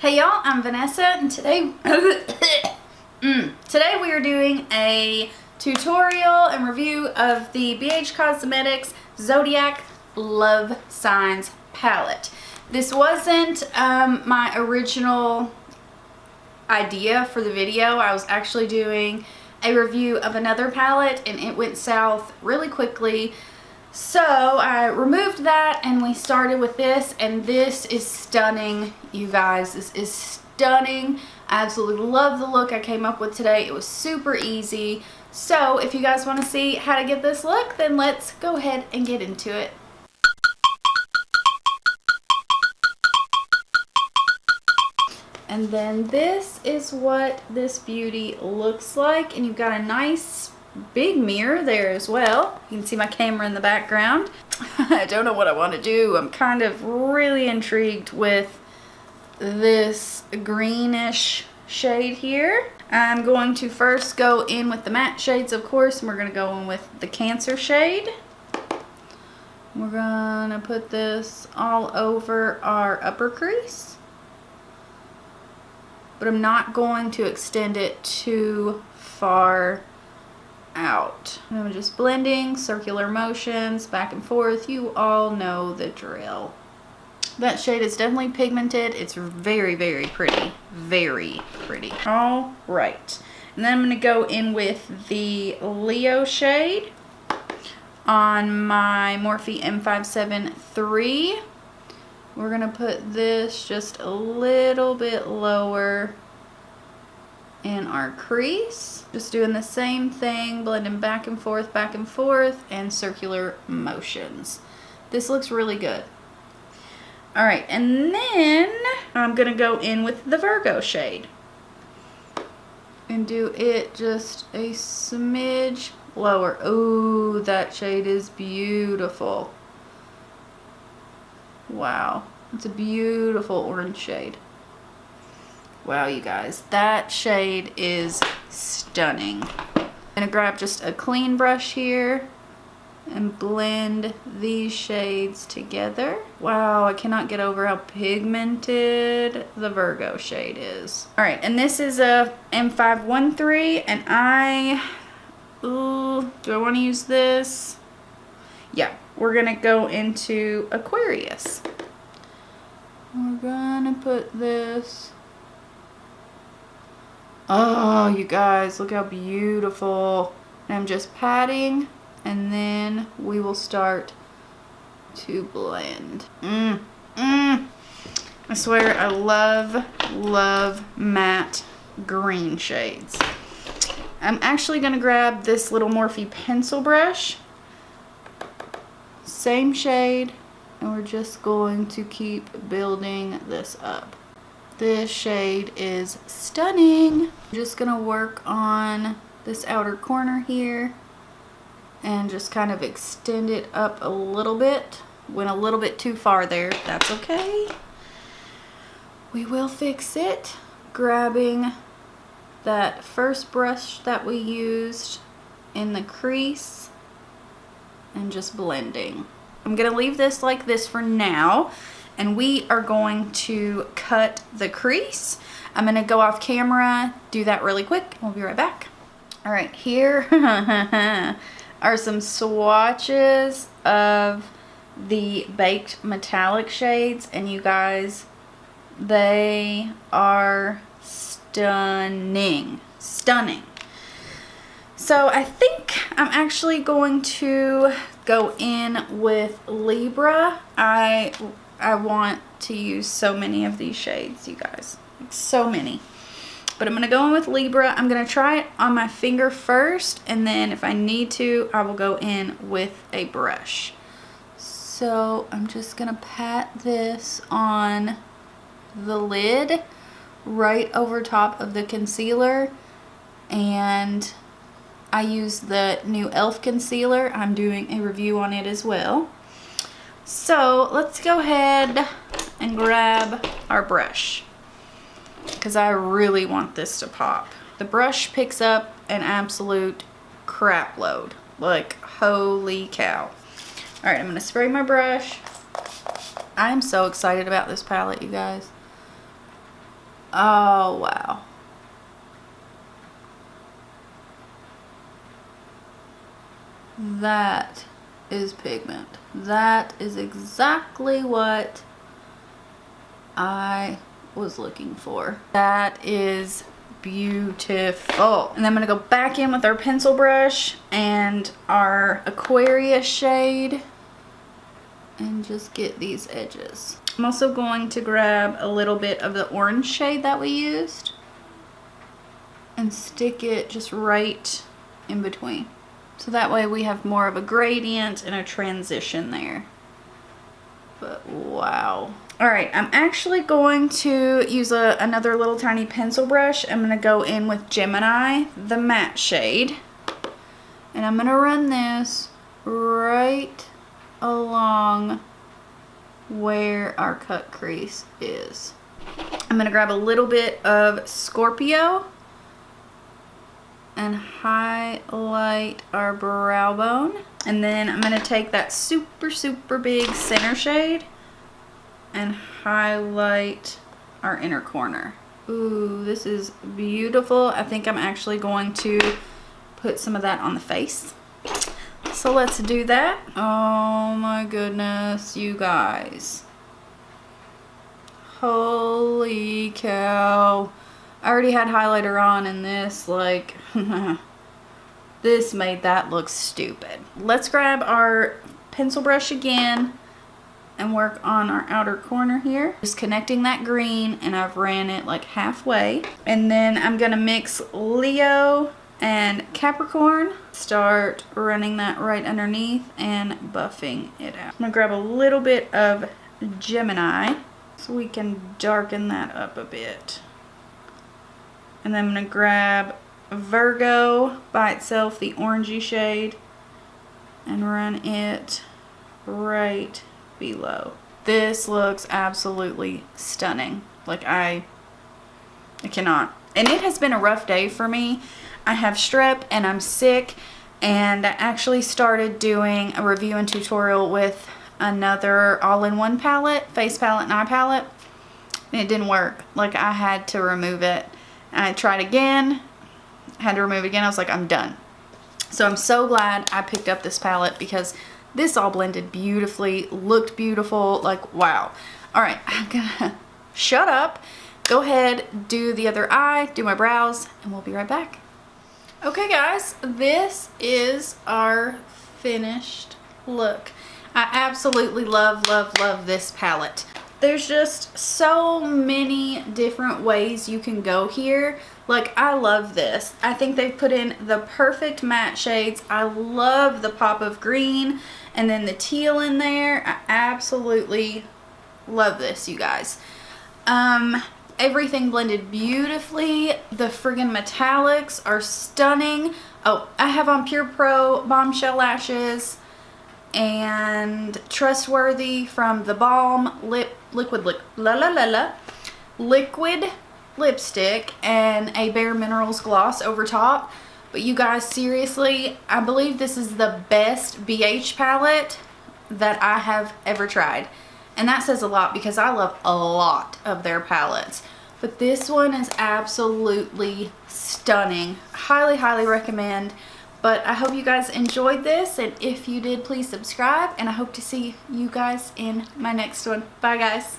Hey y'all, I'm Vanessa, and today today we are doing a tutorial and review of the BH Cosmetics Zodiac Love Signs palette. This wasn't my original idea for the video. I was actually doing a review of another palette and it went south really quickly. So I removed that and we started with this, and this is stunning, you guys. This is stunning. I absolutely love the look I came up with today. It was super easy. So if you guys want to see how to get this look, then let's go ahead and get into it. And then this is what this beauty looks like, and you've got a nice big mirror there as well. You can see my camera in the background. I don't know what I want to do. I'm kind of really intrigued with this greenish shade here. I'm going to first go in with the matte shades, of course, and we're going to go in with the Cancer shade. We're going to put this all over our upper crease, but I'm not going to extend it too far out. I'm just blending, circular motions, back and forth. You all know the drill. That shade is definitely pigmented. It's very, very pretty. Very pretty. All right. And then I'm going to go in with the Leo shade on my Morphe M57 III. We're going to put this just a little bit lower in our crease. Just doing the same thing, blending back and forth, and circular motions. This looks really good. Alright, and then I'm going to go in with the Virgo shade and do it just a smidge lower. Ooh, that shade is beautiful. Wow, it's a beautiful orange shade. Wow, you guys, that shade is stunning. I'm gonna grab just a clean brush here and blend these shades together. Wow, I cannot get over how pigmented the Virgo shade is. All right, and this is a M513, and do I want to use this? Yeah, we're gonna go into Aquarius. We're gonna put this. Oh, you guys, look how beautiful. And I'm just patting, and then we will start to blend. I swear I love matte green shades. I'm actually going to grab this little Morphe pencil brush. Same shade, and we're just going to keep building this up. This shade is stunning. I'm just gonna work on this outer corner here and just kind of extend it up a little bit. Went a little bit too far there. That's okay. We will fix it. Grabbing that first brush that we used in the crease and just blending. I'm gonna leave this like this for now, and we are going to cut the crease. I'm gonna go off camera, do that really quick. We'll be right back. All right, here are some swatches of the baked metallic shades, and you guys, they are stunning. Stunning. So I think I'm actually going to go in with Libra. I want to use so many of these shades, you guys. So many. But I'm going to go in with Libra. I'm going to try it on my finger first, and then if I need to, I will go in with a brush. So I'm just going to pat this on the lid right over top of the concealer. And I use the new e.l.f. concealer. I'm doing a review on it as well. So let's go ahead and grab our brush, because I really want this to pop. The brush picks up an absolute crap load. Like, holy cow. Alright, I'm going to spray my brush. I'm so excited about this palette, you guys. Oh, wow. That is pigment. That is exactly what I was looking for. That is beautiful. And then I'm gonna go back in with our pencil brush and our Aquarius shade and just get these edges. I'm also going to grab a little bit of the orange shade that we used and stick it just right in between. So that way we have more of a gradient and a transition there. But wow. All right, I'm actually going to use another little tiny pencil brush. I'm gonna go in with Gemini, the matte shade. And I'm gonna run this right along where our cut crease is. I'm gonna grab a little bit of Scorpio and highlight our brow bone. And then I'm gonna take that super, super big center shade and highlight our inner corner. Ooh, this is beautiful. I think I'm actually going to put some of that on the face. So let's do that. Oh my goodness, you guys. Holy cow. I already had highlighter on and this, like, this made that look stupid. Let's grab our pencil brush again and work on our outer corner here. Just connecting that green, and I've ran it like halfway. And then I'm gonna mix Leo and Capricorn. Start running that right underneath and buffing it out. I'm gonna grab a little bit of Gemini so we can darken that up a bit. And then I'm gonna grab Virgo by itself, the orangey shade, and run it right below. This looks absolutely stunning. Like I cannot. And it has been a rough day for me. I have strep and I'm sick, and I actually started doing a review and tutorial with another all-in-one palette, face palette and eye palette, and it didn't work. Like I had to remove it. I tried again, had to remove it again. I was like, I'm done. So I'm so glad I picked up this palette because this all blended beautifully, looked beautiful, like wow. All right, I'm gonna shut up, go ahead, do the other eye, do my brows, and we'll be right back. Okay guys, this is our finished look. I absolutely love, love, love this palette. There's just so many different ways you can go here. Like, I love this. I think they've put in the perfect matte shades. I love the pop of green and then the teal in there. I absolutely love this, you guys. Everything blended beautifully. The friggin' metallics are stunning. Oh, I have on Pure Pro Bombshell Lashes and Trustworthy from the Balm liquid lipstick and a Bare Minerals gloss over top. But you guys, seriously, I believe this is the best BH palette that I have ever tried. And that says a lot because I love a lot of their palettes. But this one is absolutely stunning. Highly, highly recommend. But I hope you guys enjoyed this. And if you did, please subscribe. And I hope to see you guys in my next one. Bye, guys.